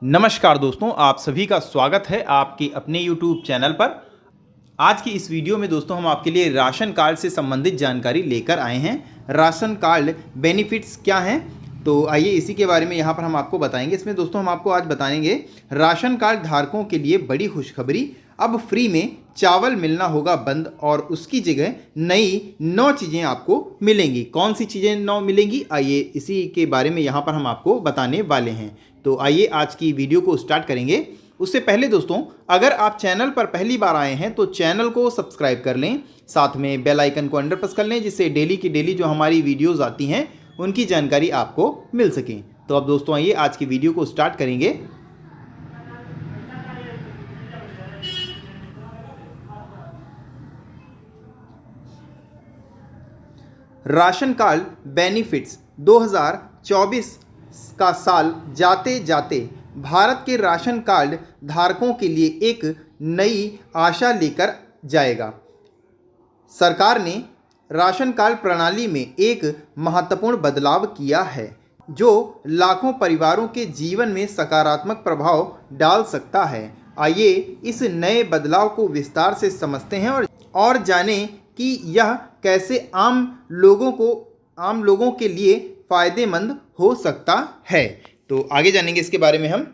नमस्कार दोस्तों, आप सभी का स्वागत है आपके अपने YouTube चैनल पर। आज की इस वीडियो में दोस्तों हम आपके लिए राशन कार्ड से संबंधित जानकारी लेकर आए हैं। राशन कार्ड बेनिफिट्स क्या हैं, तो आइए इसी के बारे में यहाँ पर हम आपको बताएंगे। इसमें दोस्तों हम आपको आज बताएंगे राशन कार्ड धारकों के लिए बड़ी खुशखबरी। अब फ्री में चावल मिलना होगा बंद और उसकी जगह नई 9 चीज़ें आपको मिलेंगी। कौन सी चीज़ें 9 मिलेंगी, आइए इसी के बारे में यहाँ पर हम आपको बताने वाले हैं। तो आइए आज की वीडियो को स्टार्ट करेंगे। उससे पहले दोस्तों, अगर आप चैनल पर पहली बार आए हैं तो चैनल को सब्सक्राइब कर लें, साथ में बेल आइकन को अंडर प्रेस कर लें, जिससे डेली की डेली जो हमारी वीडियोज़ आती हैं उनकी जानकारी आपको मिल सके। तो अब दोस्तों आइए आज की वीडियो को स्टार्ट करेंगे। राशन कार्ड बेनिफिट्स 2024 का साल जाते जाते भारत के राशन कार्ड धारकों के लिए एक नई आशा लेकर जाएगा। सरकार ने राशन कार्ड प्रणाली में एक महत्वपूर्ण बदलाव किया है, जो लाखों परिवारों के जीवन में सकारात्मक प्रभाव डाल सकता है। आइए इस नए बदलाव को विस्तार से समझते हैं और जानें कि यह कैसे आम लोगों के लिए फ़ायदेमंद हो सकता है। तो आगे जानेंगे इसके बारे में हम।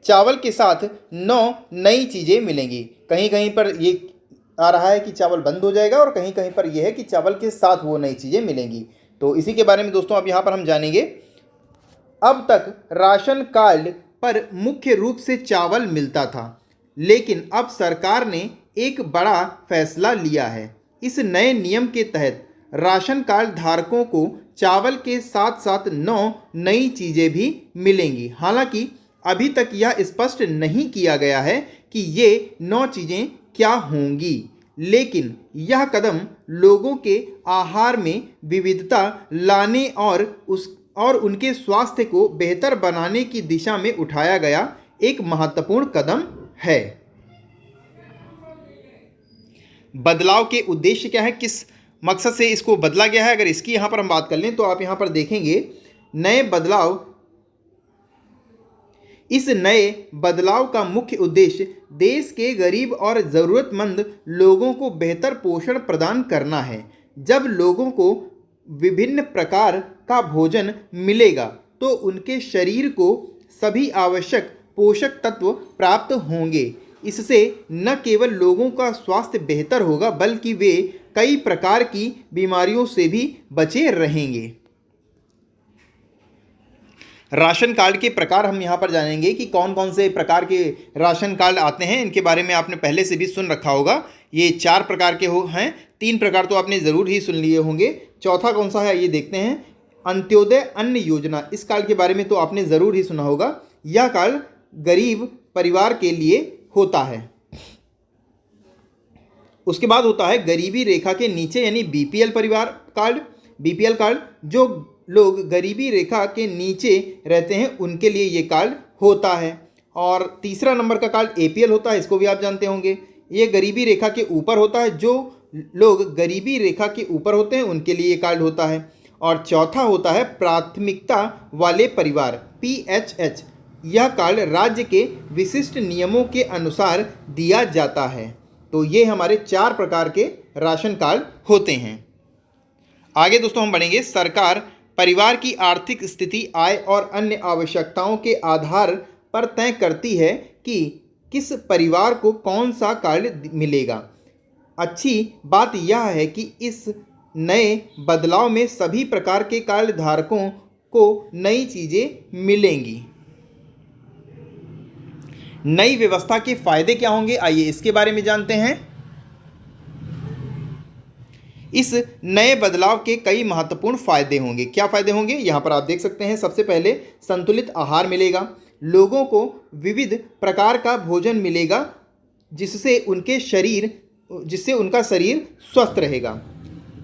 चावल के साथ 9 नई चीज़ें मिलेंगी। कहीं कहीं पर ये आ रहा है कि चावल बंद हो जाएगा और कहीं कहीं पर यह है कि चावल के साथ वो नई चीज़ें मिलेंगी। तो इसी के बारे में दोस्तों अब यहाँ पर हम जानेंगे। अब तक राशन कार्ड पर मुख्य रूप से चावल मिलता था, लेकिन अब सरकार ने एक बड़ा फैसला लिया है। इस नए नियम के तहत राशन कार्ड धारकों को चावल के साथ साथ 9 नई चीज़ें भी मिलेंगी। हालांकि अभी तक यह स्पष्ट नहीं किया गया है कि ये 9 चीज़ें क्या होंगी, लेकिन यह कदम लोगों के आहार में विविधता लाने और उनके स्वास्थ्य को बेहतर बनाने की दिशा में उठाया गया एक महत्वपूर्ण कदम है। बदलाव के उद्देश्य क्या है, किस मकसद से इसको बदला गया है, अगर इसकी यहाँ पर हम बात कर लें तो आप यहाँ पर देखेंगे इस नए बदलाव का मुख्य उद्देश्य देश के गरीब और ज़रूरतमंद लोगों को बेहतर पोषण प्रदान करना है। जब लोगों को विभिन्न प्रकार का भोजन मिलेगा तो उनके शरीर को सभी आवश्यक पोषक तत्व प्राप्त होंगे। इससे न केवल लोगों का स्वास्थ्य बेहतर होगा, बल्कि वे कई प्रकार की बीमारियों से भी बचे रहेंगे। राशन कार्ड के प्रकार हम यहाँ पर जानेंगे कि कौन कौन से प्रकार के राशन कार्ड आते हैं। इनके बारे में आपने पहले से भी सुन रखा होगा। ये 4 प्रकार के हैं, 3 प्रकार तो आपने ज़रूर ही सुन लिए होंगे। चौथा कौन सा है ये देखते हैं, अंत्योदय अन्न योजना। इस कार्ड के बारे में तो आपने ज़रूर ही सुना होगा। यह कार्ड गरीब परिवार के लिए होता है। उसके बाद होता है गरीबी रेखा के नीचे यानी बीपीएल कार्ड। जो लोग गरीबी रेखा के नीचे रहते हैं उनके लिए ये कार्ड होता है। और तीसरा नंबर का कार्ड एपीएल होता है, इसको भी आप जानते होंगे। ये गरीबी रेखा के ऊपर होता है, जो लोग गरीबी रेखा के ऊपर होते हैं उनके लिए ये कार्ड होता है। और चौथा होता है प्राथमिकता वाले परिवार, PHH। यह कार्ड राज्य के विशिष्ट नियमों के अनुसार दिया जाता है। तो ये हमारे 4 प्रकार के राशन कार्ड होते हैं। आगे दोस्तों हम बढ़ेंगे। सरकार परिवार की आर्थिक स्थिति, आय और अन्य आवश्यकताओं के आधार पर तय करती है कि किस परिवार को कौन सा कार्ड मिलेगा। अच्छी बात यह है कि इस नए बदलाव में सभी प्रकार के कार्ड धारकों को नई चीज़ें मिलेंगी। नई व्यवस्था के फायदे क्या होंगे, आइए इसके बारे में जानते हैं। इस नए बदलाव के कई महत्वपूर्ण फायदे होंगे। क्या फायदे होंगे, यहाँ पर आप देख सकते हैं। सबसे पहले संतुलित आहार मिलेगा। लोगों को विविध प्रकार का भोजन मिलेगा, जिससे उनका शरीर स्वस्थ रहेगा।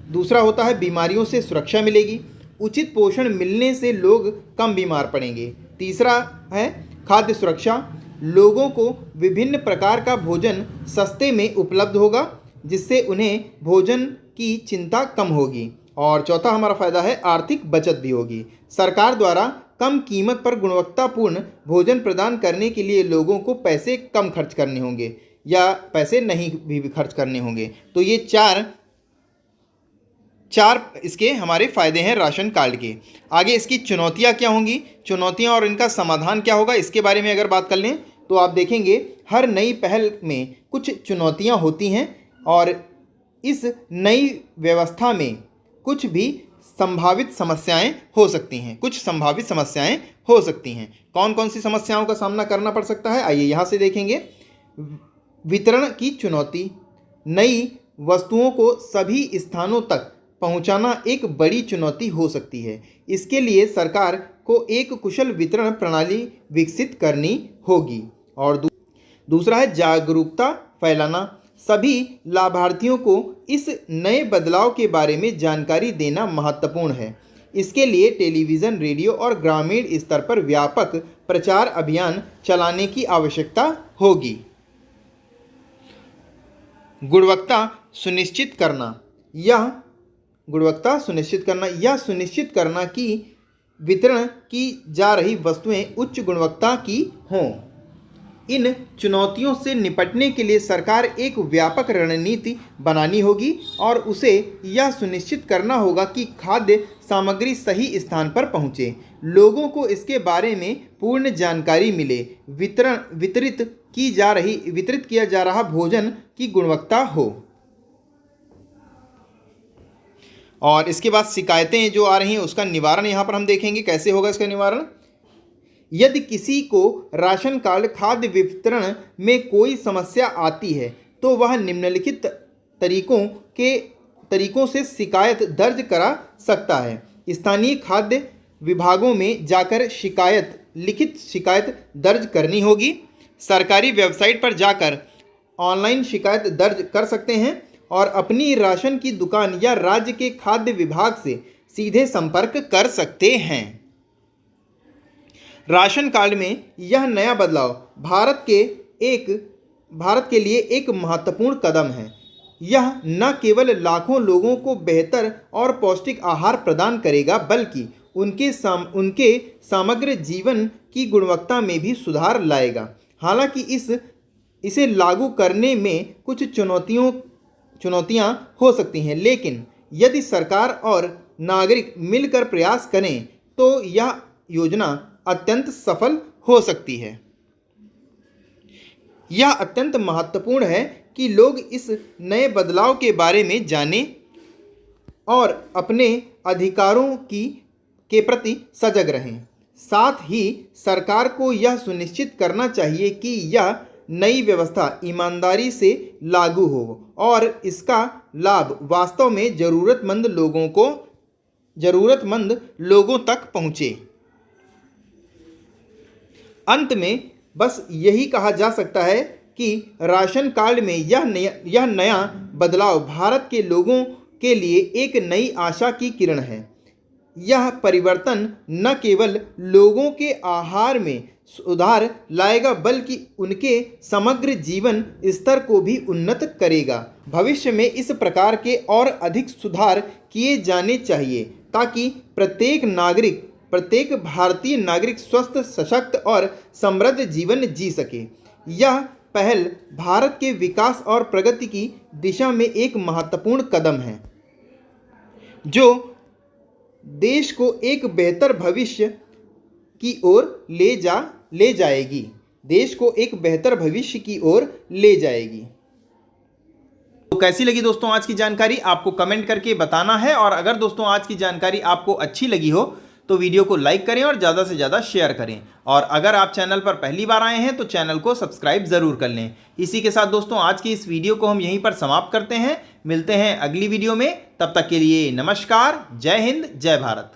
दूसरा होता है बीमारियों से सुरक्षा मिलेगी। उचित पोषण मिलने से लोग कम बीमार पड़ेंगे। तीसरा है खाद्य सुरक्षा। लोगों को विभिन्न प्रकार का भोजन सस्ते में उपलब्ध होगा, जिससे उन्हें भोजन की चिंता कम होगी। और चौथा हमारा फ़ायदा है आर्थिक बचत भी होगी। सरकार द्वारा कम कीमत पर गुणवत्तापूर्ण भोजन प्रदान करने के लिए लोगों को पैसे कम खर्च करने होंगे या पैसे नहीं भी खर्च करने होंगे। तो ये चार इसके हमारे फ़ायदे हैं राशन कार्ड के। आगे इसकी चुनौतियाँ क्या होंगी, चुनौतियाँ और इनका समाधान क्या होगा, इसके बारे में अगर बात कर लें तो आप देखेंगे हर नई पहल में कुछ चुनौतियाँ होती हैं और इस नई व्यवस्था में कुछ भी संभावित समस्याएं हो सकती हैं, कुछ संभावित समस्याएं हो सकती हैं। कौन कौन सी समस्याओं का सामना करना पड़ सकता है, आइए यहाँ से देखेंगे। वितरण की चुनौती, नई वस्तुओं को सभी स्थानों तक पहुंचाना एक बड़ी चुनौती हो सकती है। इसके लिए सरकार को एक कुशल वितरण प्रणाली विकसित करनी होगी। और दूसरा है जागरूकता फैलाना, सभी लाभार्थियों को इस नए बदलाव के बारे में जानकारी देना महत्वपूर्ण है। इसके लिए टेलीविज़न, रेडियो और ग्रामीण स्तर पर व्यापक प्रचार अभियान चलाने की आवश्यकता होगी। गुणवत्ता सुनिश्चित करना, यह सुनिश्चित करना कि वितरण की जा रही वस्तुएं उच्च गुणवत्ता की हों। इन चुनौतियों से निपटने के लिए सरकार एक व्यापक रणनीति बनानी होगी और उसे यह सुनिश्चित करना होगा कि खाद्य सामग्री सही स्थान पर पहुंचे, लोगों को इसके बारे में पूर्ण जानकारी मिले, वितरित किया जा रहा भोजन की गुणवत्ता हो। और इसके बाद शिकायतें जो आ रही हैं उसका निवारण यहाँ पर हम देखेंगे कैसे होगा इसका निवारण। यदि किसी को राशन कार्ड खाद्य वितरण में कोई समस्या आती है तो वह निम्नलिखित तरीकों से शिकायत दर्ज करा सकता है। स्थानीय खाद्य विभागों में जाकर लिखित शिकायत दर्ज करनी होगी। सरकारी वेबसाइट पर जाकर ऑनलाइन शिकायत दर्ज कर सकते हैं और अपनी राशन की दुकान या राज्य के खाद्य विभाग से सीधे संपर्क कर सकते हैं। राशन कार्ड में यह नया बदलाव भारत के लिए एक महत्वपूर्ण कदम है। यह न केवल लाखों लोगों को बेहतर और पौष्टिक आहार प्रदान करेगा बल्कि उनके समग्र जीवन की गुणवत्ता में भी सुधार लाएगा। हालांकि इसे लागू करने में कुछ चुनौतियां हो सकती हैं, लेकिन यदि सरकार और नागरिक मिलकर प्रयास करें तो यह योजना अत्यंत सफल हो सकती है। यह अत्यंत महत्वपूर्ण है कि लोग इस नए बदलाव के बारे में जानें और अपने अधिकारों के प्रति सजग रहें। साथ ही सरकार को यह सुनिश्चित करना चाहिए कि यह नई व्यवस्था ईमानदारी से लागू हो और इसका लाभ वास्तव में ज़रूरतमंद लोगों तक पहुँचे। अंत में बस यही कहा जा सकता है कि राशन कार्ड में यह नया बदलाव भारत के लोगों के लिए एक नई आशा की किरण है। यह परिवर्तन न केवल लोगों के आहार में सुधार लाएगा बल्कि उनके समग्र जीवन स्तर को भी उन्नत करेगा। भविष्य में इस प्रकार के और अधिक सुधार किए जाने चाहिए ताकि प्रत्येक भारतीय नागरिक स्वस्थ, सशक्त और समृद्ध जीवन जी सके। यह पहल भारत के विकास और प्रगति की दिशा में एक महत्वपूर्ण कदम है जो देश को एक बेहतर भविष्य की ओर ले जाएगी। तो कैसी लगी दोस्तों आज की जानकारी, आपको कमेंट करके बताना है। और अगर दोस्तों आज की जानकारी आपको अच्छी लगी हो तो वीडियो को लाइक करें और ज़्यादा से ज़्यादा शेयर करें। और अगर आप चैनल पर पहली बार आए हैं तो चैनल को सब्सक्राइब ज़रूर कर लें। इसी के साथ दोस्तों आज की इस वीडियो को हम यहीं पर समाप्त करते हैं। मिलते हैं अगली वीडियो में, तब तक के लिए नमस्कार, जय हिंद, जय भारत।